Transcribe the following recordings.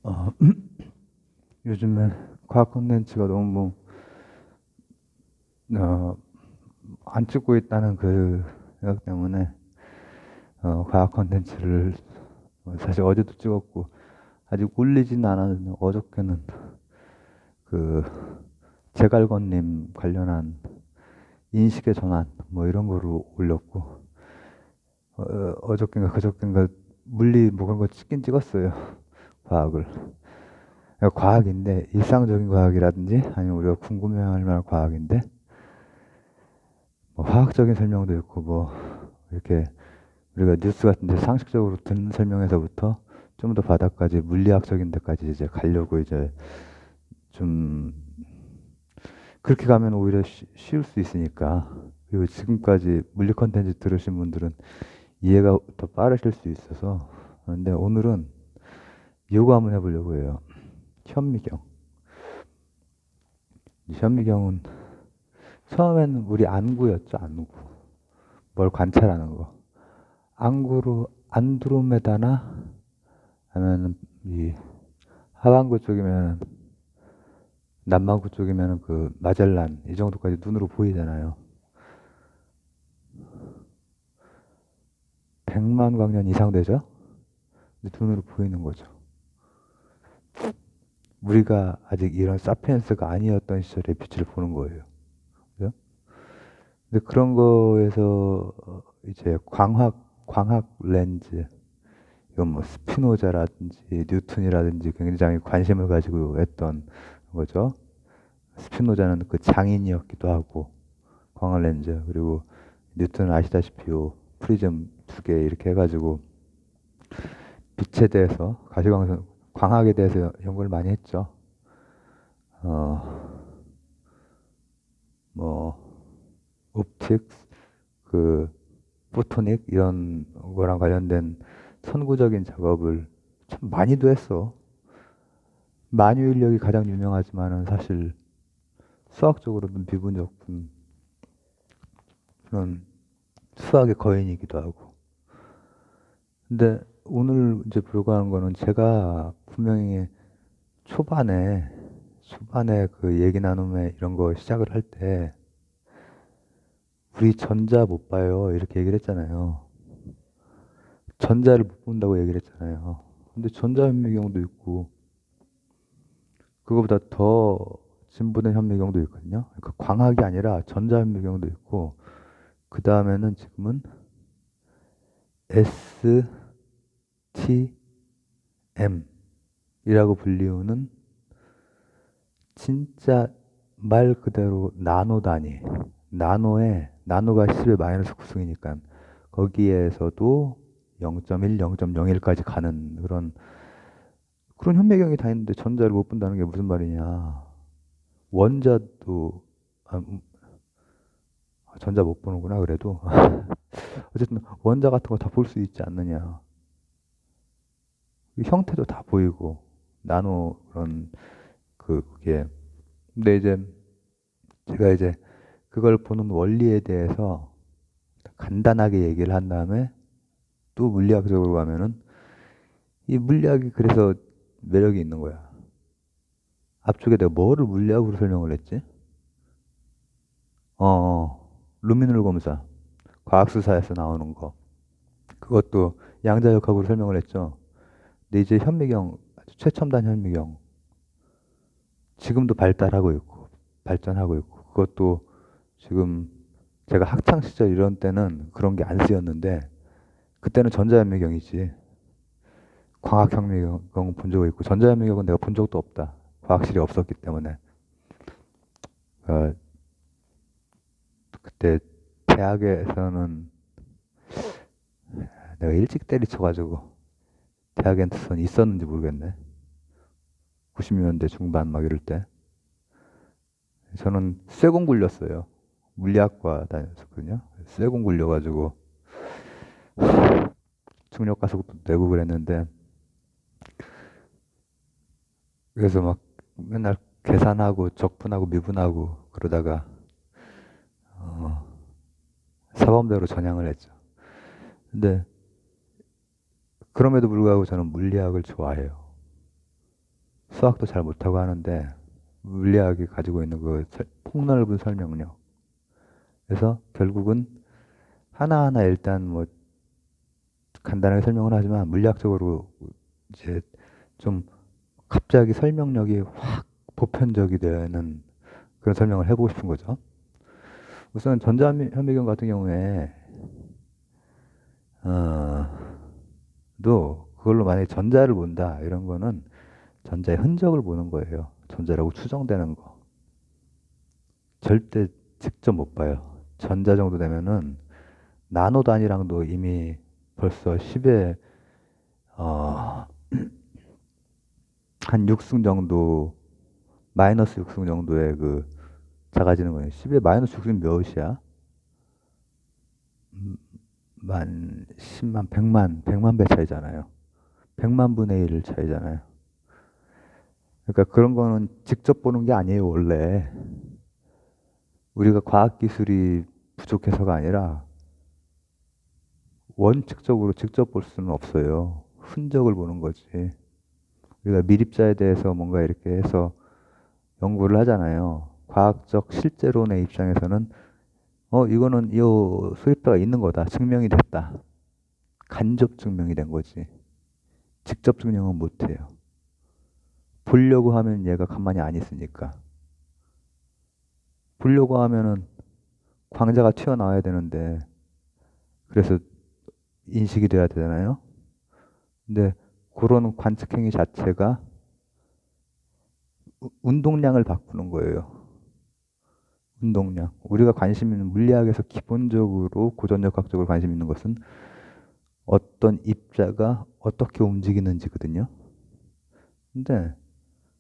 어, 요즘에 과학 콘텐츠가 너무 어, 안 찍고 있다는 그 생각 때문에 과학 콘텐츠를 사실 어제도 찍었고 아직 올리진 않았는데 어저께는 그 제갈건님 관련한 인식의 전환 뭐 이런 거로 올렸고 어저께인가 그저께인가 물리 뭐 그런 거 찍긴 찍었어요. 과학을. 그러니까 과학인데 일상적인 과학이라든지 아니면 우리가 궁금해할 만한 과학인데 뭐 화학적인 설명도 있고 뭐 이렇게 우리가 뉴스 같은 데 상식적으로 듣는 설명에서부터 좀 더 바닥까지 물리학적인 데까지 이제 가려고 이제 좀 그렇게 가면 오히려 쉬울 수 있으니까. 그리고 지금까지 물리 컨텐츠 들으신 분들은 이해가 더 빠르실 수 있어서. 근데 오늘은 요거 한번 해보려고 해요. 현미경. 이 현미경은 처음에는 우리 안구였죠, 안구. 뭘 관찰하는 거. 안구로 안드로메다나 아니면 이 하반구 쪽이면 남반구 쪽이면 그 마젤란 이 정도까지 눈으로 보이잖아요. 100만 광년 이상 되죠? 근데 눈으로 보이는 거죠. 우리가 아직 이런 사피엔스가 아니었던 시절에 빛을 보는 거예요. 그죠? 근데 그런 거에서 이제 광학 렌즈, 이건 뭐 스피노자라든지 뉴턴이라든지 굉장히 관심을 가지고 했던 거죠. 스피노자는 그 장인이었기도 하고 광학 렌즈, 그리고 뉴턴은 아시다시피 요 프리즘 두 개 이렇게 해가지고 빛에 대해서 가시광선 광학에 대해서 연구를 많이 했죠. 어, 뭐 옵틱스, 그 포토닉 이런 거랑 관련된 선구적인 작업을 참 많이도 했어. 만유 인력이 가장 유명하지만은 사실 수학적으로는 미분적분 그런 수학의 거인이기도 하고. 근데 오늘 이제 보려고 하는 거는 제가 분명히 초반에 그 얘기 나눔에 이런 거 시작을 할 때 우리 전자 못 봐요 이렇게 얘기를 했잖아요. 전자를 못 본다고 얘기를 했잖아요. 근데 전자현미경도 있고 그거보다 더 진보된 현미경도 있거든요. 그러니까 광학이 아니라 전자현미경도 있고 그 다음에는 지금은 STM이라고 불리우는 진짜 말 그대로 나노 단위. 나노가 10의 마이너스 9승이니까 거기에서도 0.1, 0.01까지 가는 그런 현미경이 다 있는데 전자를 못 본다는 게 무슨 말이냐. 원자도 아, 전자 못 보는구나 그래도 어쨌든 원자 같은 거 다 볼 수 있지 않느냐. 형태도 다 보이고 나노 그런 그게 근데 이제 제가 이제 그걸 보는 원리에 대해서 간단하게 얘기를 한 다음에 또 물리학적으로 가면은 이 물리학이 그래서 매력이 있는 거야. 앞쪽에 내가 뭐를 물리학으로 설명을 했지? 루미놀 검사. 과학수사에서 나오는 거. 그것도 양자역학으로 설명을 했죠. 근데 이제 현미경, 아주 최첨단 현미경. 지금도 발달하고 있고, 발전하고 있고, 그것도 지금 제가 학창 시절 이런 때는 그런 게 안 쓰였는데, 그때는 전자현미경이지. 광학현미경 본 적이 있고, 전자현미경은 내가 본 적도 없다. 과학실이 없었기 때문에. 어, 그때 대학에서는 내가 일찍 때리쳐가지고 대학 엔트선 있었는지 모르겠네. 90년대 중반 막 이럴 때. 저는 쇠공 굴렸어요. 물리학과 다녔었거든요. 쇠공 굴려가지고 중력 가속도 내고 그랬는데 그래서 막 맨날 계산하고 적분하고 미분하고 그러다가 어, 사범대로 전향을 했죠. 근데 그럼에도 불구하고 저는 물리학을 좋아해요. 수학도 잘 못하고 하는데 물리학이 가지고 있는 그 폭넓은 설명력. 그래서 결국은 하나하나 일단 뭐 간단하게 설명을 하지만 물리학적으로 이제 좀 갑자기 설명력이 확 보편적이 되는 그런 설명을 해보고 싶은 거죠. 우선 전자현미경 같은 경우에 또 그걸로 만약에 전자를 본다 이런 거는 전자의 흔적을 보는 거예요. 전자라고 추정되는 거. 절대 직접 못 봐요. 전자 정도 되면은 나노 단위랑도 이미 벌써 10의 한 6승 정도, 마이너스 6승 정도의 그 작아지는 거예요. 10의 마이너스 6승 몇이야? 만, 10만, 100만 배 차이잖아요. 100만 분의 1 차이잖아요. 그러니까 그런 거는 직접 보는 게 아니에요, 원래. 우리가 과학기술이 부족해서가 아니라 원칙적으로 직접 볼 수는 없어요. 흔적을 보는 거지. 우리가 미립자에 대해서 뭔가 이렇게 해서 연구를 하잖아요. 과학적 실제론의 입장에서는 이거는 이 수립자가 있는 거다. 증명이 됐다. 간접 증명이 된 거지. 직접 증명은 못 해요. 보려고 하면 얘가 가만히 안 있으니까. 보려고 하면은 광자가 튀어나와야 되는데 그래서 인식이 돼야 되잖아요. 근데 그런 관측행위 자체가 운동량을 바꾸는 거예요. 운동량. 우리가 관심 있는 물리학에서 기본적으로 고전역학적으로 관심 있는 것은 어떤 입자가 어떻게 움직이는지거든요. 근데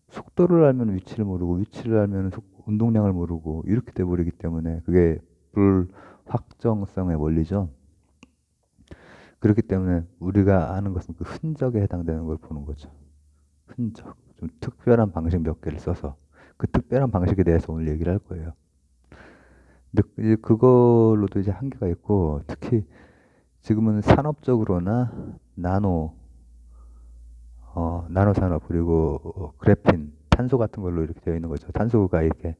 속도를 알면 위치를 모르고 위치를 알면 운동량을 모르고 이렇게 돼버리기 때문에 그게 불확정성의 원리죠. 그렇기 때문에 우리가 아는 것은 그 흔적에 해당되는 걸 보는 거죠. 흔적. 좀 특별한 방식 몇 개를 써서 그 특별한 방식에 대해서 오늘 얘기를 할 거예요. 근데 이제 그걸로도 이제 한계가 있고 특히 지금은 산업적으로나 나노 산업 그리고 그래핀, 탄소 같은 걸로 이렇게 되어 있는 거죠. 탄소가 이렇게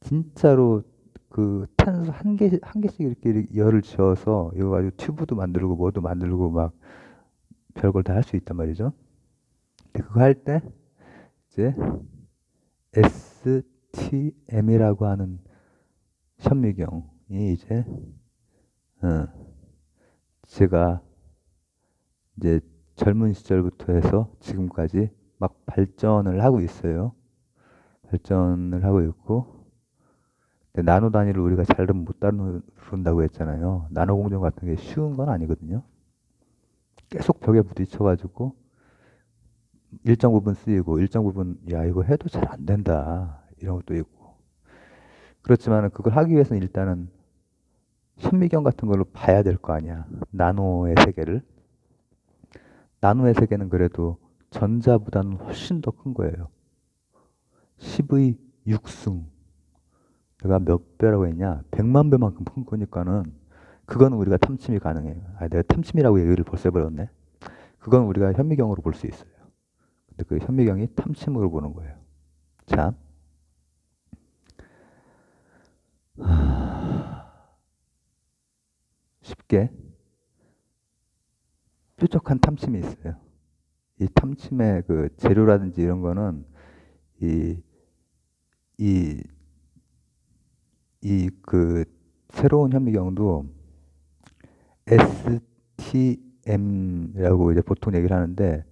진짜로 그 탄소 한 개씩 이렇게 열을 지어서 이거 가지고 튜브도 만들고 뭐도 만들고 막 별걸 다 할 수 있단 말이죠. 근데 그거 할 때 이제 STM이라고 하는 현미경이 이제 어, 제가 이제 젊은 시절부터 해서 지금까지 막 발전을 하고 있어요. 발전을 하고 있고 나노 단위를 우리가 잘 못 다룬다고 했잖아요. 나노 공정 같은 게 쉬운 건 아니거든요. 계속 벽에 부딪혀가지고 일정 부분 쓰이고 일정 부분 야 이거 해도 잘 안 된다 이런 것도 있고 그렇지만 그걸 하기 위해서는 일단은 현미경 같은 걸로 봐야 될 거 아니야. 나노의 세계를. 나노의 세계는 그래도 전자보다는 훨씬 더 큰 거예요. 10의 6승. 내가 몇 배라고 했냐? 100만 배만큼 큰 거니까는 그건 우리가 탐침이 가능해요. 내가 탐침이라고 얘기를 벌써 해버렸네. 그건 우리가 현미경으로 볼 수 있어요. 근데 그 현미경이 탐침으로 보는 거예요. 자, 쉽게 뾰족한 탐침이 있어요. 이 탐침의 그 재료라든지 이런 거는 이, 이, 그 새로운 현미경도 STM이라고 이제 보통 얘기를 하는데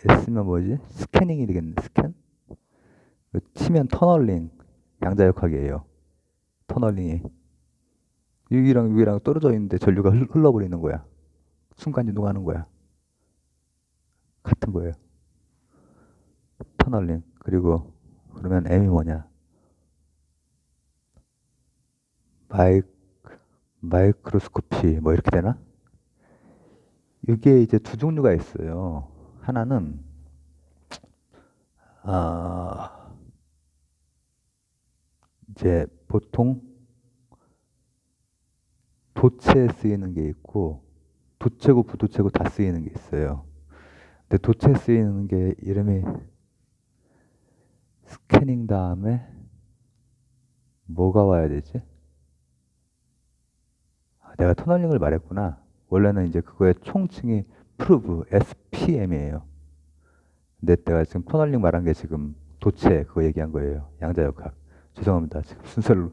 S면 뭐지? 스캐닝이 되겠네. 스캔? 치면 터널링 양자역학이에요. 터널링이 여기랑 여기랑 떨어져 있는데 전류가 흘러버리는 거야. 순간 이동하는 거야. 같은 거예요. 터널링. 그리고 그러면 M이 뭐냐? 마이 마이크로스코피 뭐 이렇게 되나? 이게 이제 두 종류가 있어요. 하나는 아 이제 보통 도체에 쓰이는 게 있고 도체고 부도체고 다 쓰이는 게 있어요. 근데 도체에 쓰이는 게 이름이 스캐닝 다음에 뭐가 와야 되지? 내가 터널링을 말했구나. 원래는 이제 그거의 총칭이 프루브, SPM이에요. 근데 내가 지금 터널링 말한 게 지금 도체 그거 얘기한 거예요. 양자역학. 죄송합니다. 지금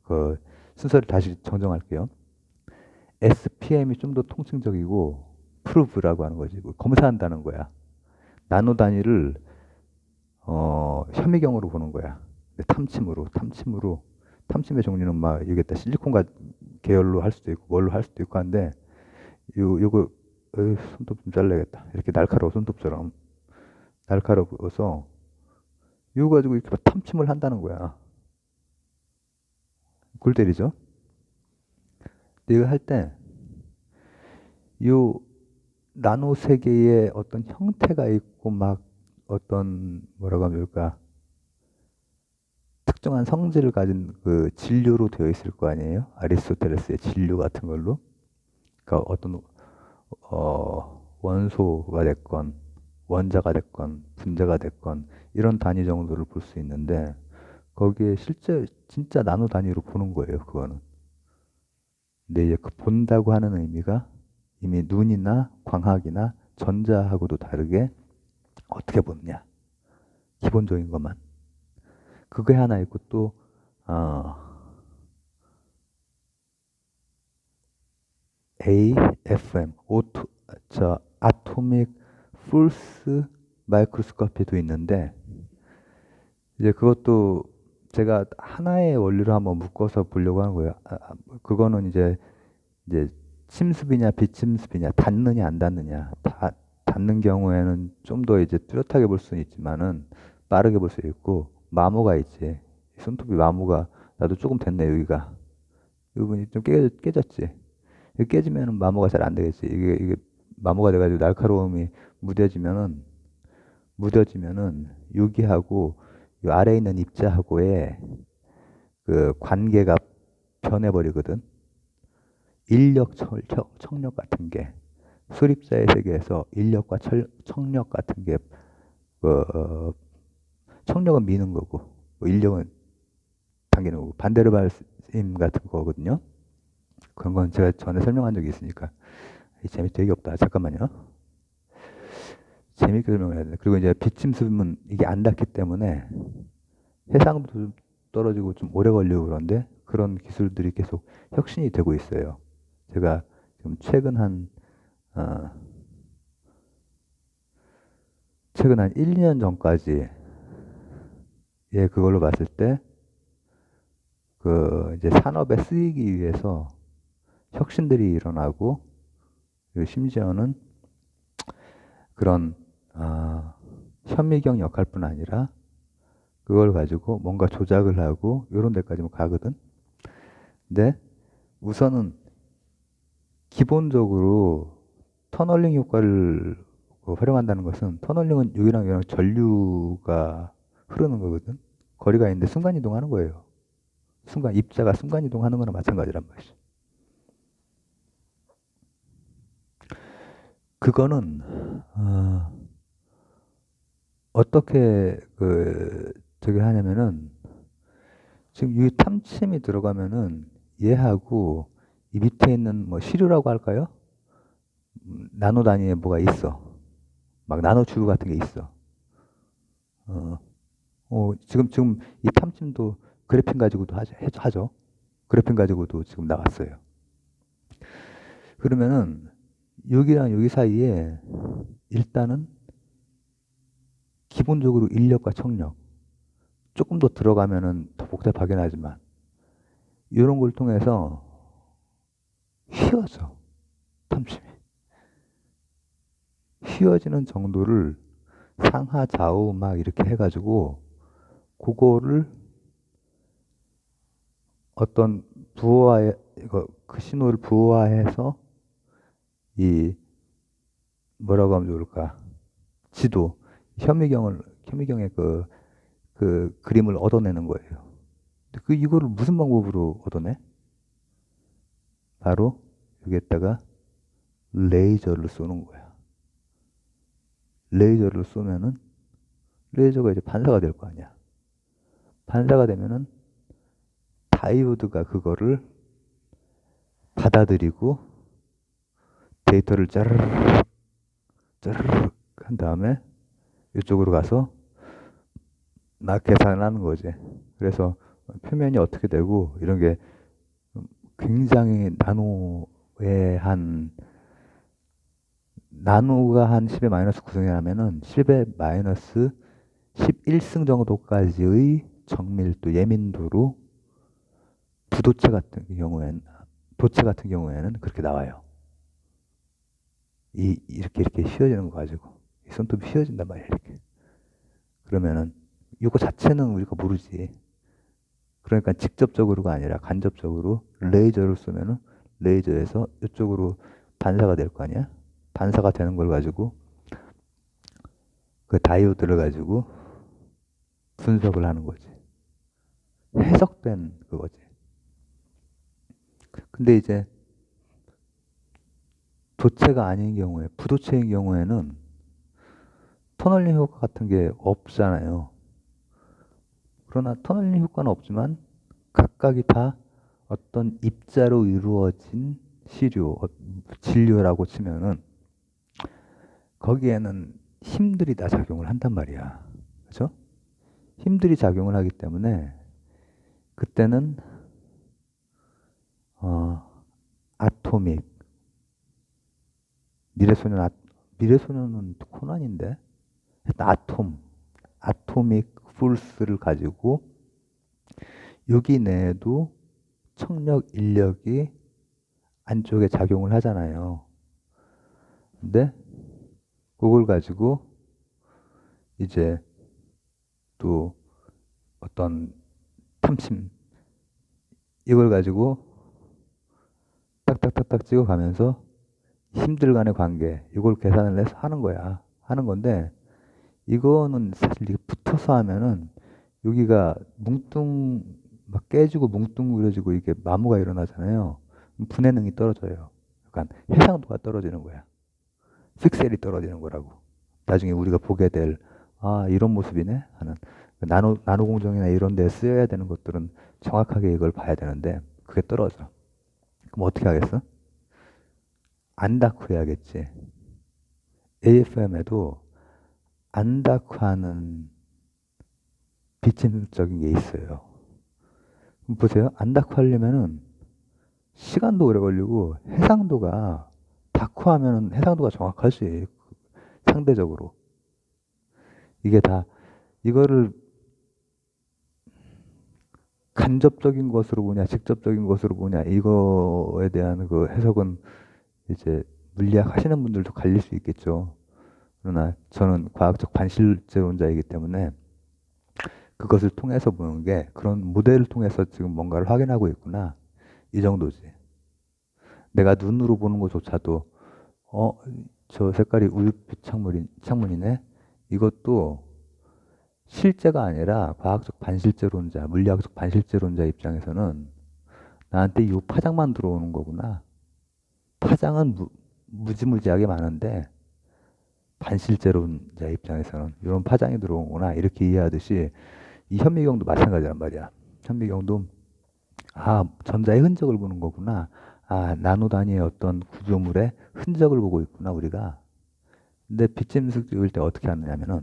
그 순서를 다시 정정할게요. SPM이 좀 더 통칭적이고 프루브라고 하는 거지. 뭐 검사한다는 거야. 나노 단위를 현미경으로 보는 거야. 탐침의 종류는 막 얘기했다. 실리콘 계열로 할 수도 있고 뭘로 할 수도 있고 한데 요거 손톱 좀 잘라야겠다. 이렇게 날카로워 손톱처럼 날카로워서 이거 가지고 이렇게 막 탐침을 한다는 거야. 골 때리죠. 근데 이거 할 때 요 나노 세계에 어떤 형태가 있고 막 어떤 뭐라고 하면 좋을까 특정한 성질을 가진 그 진료로 되어 있을 거 아니에요? 아리스토텔레스의 진료 같은 걸로. 그러니까 어떤 원소가 됐건 원자가 됐건 분자가 됐건 이런 단위 정도를 볼 수 있는데 거기에 실제 진짜 나노 단위로 보는 거예요. 그거는. 근데 이제 그 본다고 하는 의미가 이미 눈이나 광학이나 전자하고도 다르게 어떻게 보느냐. 기본적인 것만. 그게 하나 있고 또 어, AFM, 아토믹 풀스 마이크로스코피도 있는데 이제 그것도 제가 하나의 원리로 한번 묶어서 보려고 하는 거예요. 그거는 이제 침습이냐 비침습이냐 닿느냐 안 닿느냐 닿는 경우에는 좀 더 이제 뚜렷하게 볼 수는 있지만은 빠르게 볼 수 있고 마모가 있지. 손톱이 마모가 나도 조금 됐네 여기가. 이 부분이 좀 깨졌지. 이게 깨지면은 마모가 잘 안 되겠지. 이게 마모가 돼가지고 날카로움이 무뎌지면은 여기하고 이 아래에 있는 입자하고의 그 관계가 변해버리거든. 인력, 청력 같은 게 수립자의 세계에서 인력과 청력 같은 게 청력은 미는 거고 인력은 당기는 거고 반대로 말씀 같은 거거든요. 그런 건 제가 전에 설명한 적이 있으니까 재미 되게 없다. 잠깐만요. 재밌게 설명을 해야 돼. 그리고 이제 비침습은 이게 안 닿기 때문에 해상도 좀 떨어지고 좀 오래 걸리고 그런데 그런 기술들이 계속 혁신이 되고 있어요. 제가 지금 어, 최근 한 1, 2년 전까지 그걸로 봤을 때 그 이제 산업에 쓰이기 위해서 혁신들이 일어나고 그리고 심지어는 그런 현미경 역할뿐 아니라 그걸 가지고 뭔가 조작을 하고 이런 데까지 가거든. 근데 우선은 기본적으로 터널링 효과를 활용한다는 것은 터널링은 여기랑 전류가 흐르는 거거든. 거리가 있는데 순간 이동하는 거예요. 입자가 순간 이동하는 거나 마찬가지란 말이죠. 그거는 어떻게 저기 하냐면은 지금 이 탐침이 들어가면은 얘하고 이 밑에 있는 뭐 시료라고 할까요? 나노 단위에 뭐가 있어. 막 나노 튜브 같은 게 있어. 어, 지금 이 탐침도 그래핀 가지고도 하죠. 그래핀 가지고도 지금 나왔어요. 그러면은 여기랑 여기 사이에 일단은 기본적으로 인력과 청력 조금 더 들어가면은 더 복잡하긴 하지만 이런 걸 통해서 휘어져 탐침이 휘어지는 정도를 상하 좌우 막 이렇게 해가지고 그거를 어떤 그 신호를 부호화해서 이 뭐라고 하면 좋을까 지도 현미경의 그 그림을 얻어내는 거예요. 근데 이거를 무슨 방법으로 얻어내? 바로 여기에다가 레이저를 쏘는 거야. 레이저를 쏘면은 레이저가 이제 반사가 될 거 아니야. 반사가 되면은 다이오드가 그거를 받아들이고 데이터를 짜르르 짜르르 한 다음에 이쪽으로 가서 나 계산하는 거지. 그래서 표면이 어떻게 되고 이런 게 굉장히 나노가 한 10의 마이너스 9승이라면은 10의 마이너스 11승 정도까지의 정밀도, 예민도로 부도체 같은 경우에는, 도체 같은 경우에는 그렇게 나와요. 이렇게 휘어지는 거 가지고. 이 손톱이 휘어진단 말이야, 이렇게. 그러면은, 이거 자체는 우리가 모르지. 그러니까 직접적으로가 아니라 간접적으로 레이저를 쏘면은 레이저에서 이쪽으로 반사가 될 거 아니야? 반사가 되는 걸 가지고 그 다이오드를 가지고 분석을 하는 거지. 해석된 그거지. 근데 이제 도체가 아닌 경우에, 부도체인 경우에는 터널링 효과 같은 게 없잖아요. 그러나 터널링 효과는 없지만 각각이 다 어떤 입자로 이루어진 진료라고 치면은 거기에는 힘들이 다 작용을 한단 말이야. 그죠? 힘들이 작용을 하기 때문에 그때는 아토믹 미래소년은 코난인데 아토믹 풀스를 가지고 여기 내에도 청력 인력이 안쪽에 작용을 하잖아요. 근데 그걸 가지고 이제 또 어떤 탐심 이걸 가지고 딱딱딱딱 찍어가면서 힘들 간의 관계 이걸 계산을 해서 하는 거야. 하는 건데 이거는 사실 이게 붙어서 하면은 여기가 막 깨지고 뭉뚱그려지고 이게 마모가 일어나잖아요. 분해능이 떨어져요. 약간 해상도가 떨어지는 거야. 픽셀이 떨어지는 거라고. 나중에 우리가 보게 될 이런 모습이네 하는 나노 공정이나 이런 데 쓰여야 되는 것들은 정확하게 이걸 봐야 되는데 그게 떨어져. 그럼 어떻게 하겠어? 안 닫고 해야겠지. AFM에도 안 닫고 하는 비침적인 게 있어요. 그럼 보세요. 안 닫고 하려면은 시간도 오래 걸리고 해상도가 닫고 하면은 해상도가 정확할 수 있어요. 상대적으로. 이게 다 이거를 간접적인 것으로 보냐, 직접적인 것으로 보냐, 이거에 대한 그 해석은 이제 물리학 하시는 분들도 갈릴 수 있겠죠. 그러나 저는 과학적 반실제론자이기 때문에 그것을 통해서 보는 게 그런 모델을 통해서 지금 뭔가를 확인하고 있구나. 이 정도지. 내가 눈으로 보는 것조차도, 저 색깔이 우윳빛 창문이네? 이것도 실제가 아니라 과학적 반실제론자, 물리학적 반실제론자 입장에서는 나한테 이 파장만 들어오는 거구나. 파장은 무지무지하게 많은데 반실제론자 입장에서는 이런 파장이 들어오구나. 이렇게 이해하듯이 이 현미경도 마찬가지란 말이야. 현미경도 전자의 흔적을 보는 거구나. 나노 단위의 어떤 구조물의 흔적을 보고 있구나, 우리가. 근데 빛짐승 찍을 때 어떻게 하느냐면은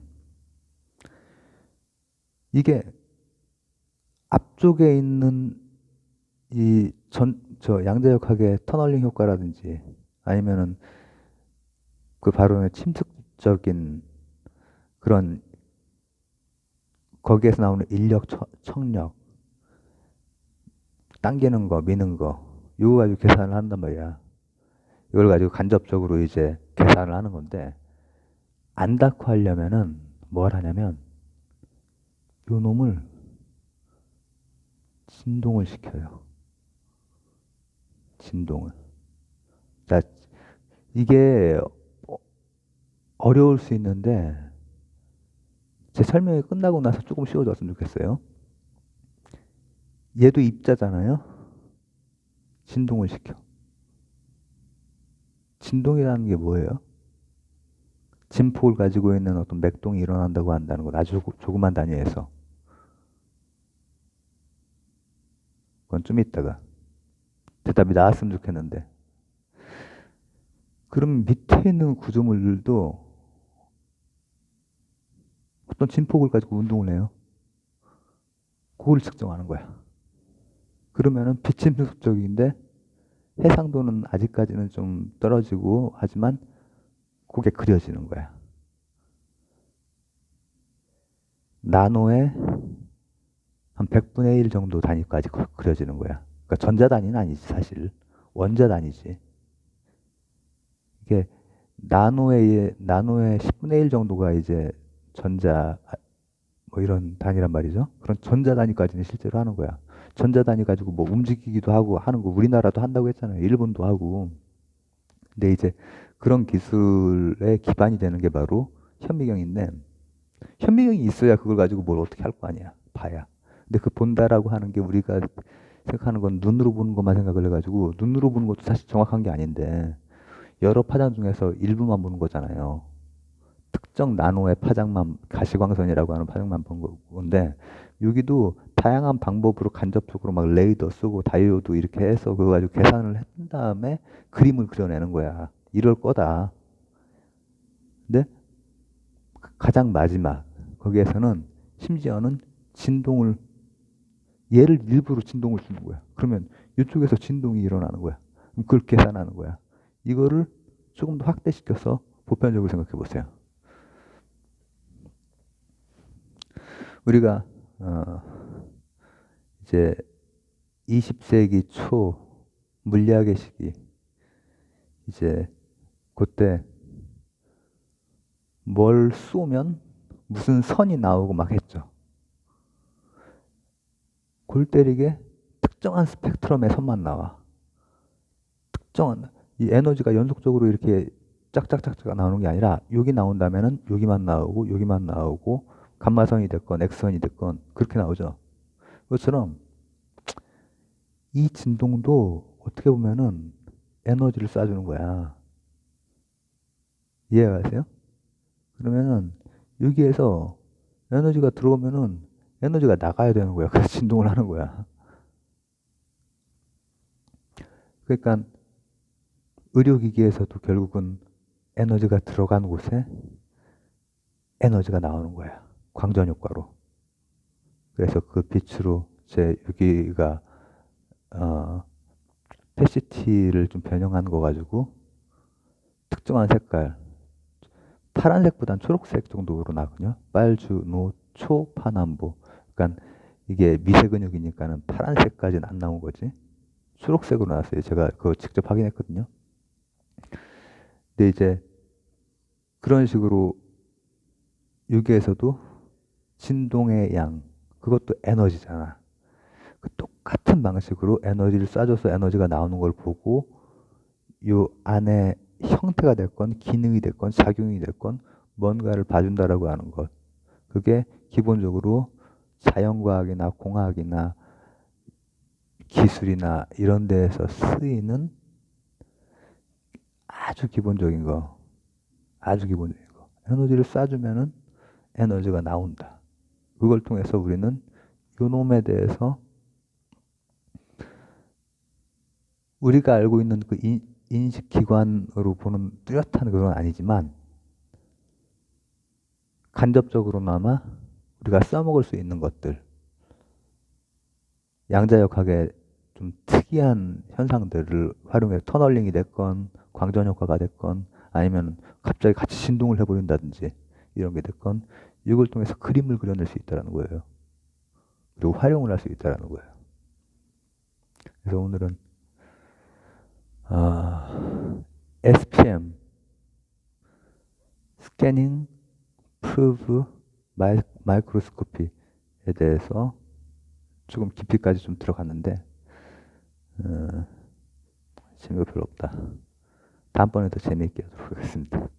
이게 앞쪽에 있는 저 양자역학의 터널링 효과라든지 아니면은 그 바로 침투적인 그런 거기에서 나오는 인력, 청력, 당기는 거, 미는 거, 이거 가지고 계산을 한단 말이야. 이걸 가지고 간접적으로 이제 계산을 하는 건데, 안 닫고 하려면은 뭘 하냐면, 요 놈을 진동을 시켜요. 진동을. 자, 이게 어려울 수 있는데, 제 설명이 끝나고 나서 조금 쉬워졌으면 좋겠어요. 얘도 입자잖아요? 진동을 시켜. 진동이라는 게 뭐예요? 진폭을 가지고 있는 어떤 맥동이 일어난다고 한다는 것, 아주 조그만 단위에서. 그건 좀 이따가 대답이 나왔으면 좋겠는데. 그럼 밑에 있는 구조물들도 어떤 진폭을 가지고 운동을 해요. 그걸 측정하는 거야. 그러면은 빛이 미속적인데 해상도는 아직까지는 좀 떨어지고 하지만 그게 그려지는 거야. 나노의 한 100분의 1 정도 단위까지 그려지는 거야. 그러니까 전자 단위는 아니지 사실. 원자 단위지. 이게 나노의 10분의 1 정도가 이제 전자 뭐 이런 단위란 말이죠. 그런 전자 단위까지는 실제로 하는 거야. 전자 단위 가지고 뭐 움직이기도 하고 하는 거 우리나라도 한다고 했잖아요. 일본도 하고. 근데 이제 그런 기술의 기반이 되는 게 바로 현미경인데 현미경이 있어야 그걸 가지고 뭘 어떻게 할 거 아니야. 봐야. 근데 그 본다라고 하는 게 우리가 생각하는 건 눈으로 보는 것만 생각을 해가지고 눈으로 보는 것도 사실 정확한 게 아닌데 여러 파장 중에서 일부만 보는 거잖아요. 특정 나노의 파장만 가시광선이라고 하는 파장만 본 건데 여기도 다양한 방법으로 간접적으로 막 레이더 쓰고 다이오드 이렇게 해서 그거 가지고 계산을 했던 다음에 그림을 그려내는 거야. 이럴 거다. 근데 가장 마지막 거기에서는 심지어는 진동을 얘를 일부러 진동을 주는 거야. 그러면 이쪽에서 진동이 일어나는 거야. 그럼 그걸 계산하는 거야. 이거를 조금 더 확대시켜서 보편적으로 생각해 보세요. 우리가 이제 20세기 초 물리학의 시기 이제 그때 뭘 쏘면 무슨 선이 나오고 막 했죠. 골 때리게 특정한 스펙트럼의 선만 나와. 특정한 이 에너지가 연속적으로 이렇게 짝짝짝짝 나오는 게 아니라 여기 나온다면은 여기만 나오고 여기만 나오고 감마선이 됐건 X선이 됐건 그렇게 나오죠. 그것처럼 이 진동도 어떻게 보면은 에너지를 쏴주는 거야. 이해가 가세요? 그러면은 여기에서 에너지가 들어오면은 에너지가 나가야 되는 거야. 그래서 진동을 하는 거야. 그러니까 의료기기에서도 결국은 에너지가 들어간 곳에 에너지가 나오는 거야. 광전 효과로. 그래서 그 빛으로 제 여기가 패시티를 좀 변형한 거 가지고 특정한 색깔 파란색보단 초록색 정도로 나거든요. 빨주, 노, 초, 파남보. 그러니까 이게 미세 근육이니까는 파란색까지는 안 나온 거지. 초록색으로 나왔어요. 제가 그거 직접 확인했거든요. 근데 이제 그런 식으로 여기에서도 진동의 양, 그것도 에너지잖아. 그 똑같은 방식으로 에너지를 쏴줘서 에너지가 나오는 걸 보고 요 안에 형태가 됐건 기능이 됐건 작용이 됐건 뭔가를 봐준다라고 하는 것. 그게 기본적으로 자연과학이나 공학이나 기술이나 이런 데에서 쓰이는 아주 기본적인 거. 아주 기본적인 거. 에너지를 쏴주면은 에너지가 나온다. 그걸 통해서 우리는 요 놈에 대해서 우리가 알고 있는 그 인식기관으로 보는 뚜렷한 그건 아니지만 간접적으로나마 우리가 써먹을 수 있는 것들 양자역학의 좀 특이한 현상들을 활용해서 터널링이 됐건 광전 효과가 됐건 아니면 갑자기 같이 진동을 해버린다든지 이런 게 됐건 이걸 통해서 그림을 그려낼 수 있다는 거예요. 그리고 활용을 할 수 있다는 거예요. 그래서 오늘은 SPM 스캐닝 프루브 마이크로스코피에 대해서 조금 깊이까지 좀 들어갔는데 재미가 별로 없다. 다음번에 더 재미있게 하도록 하겠습니다.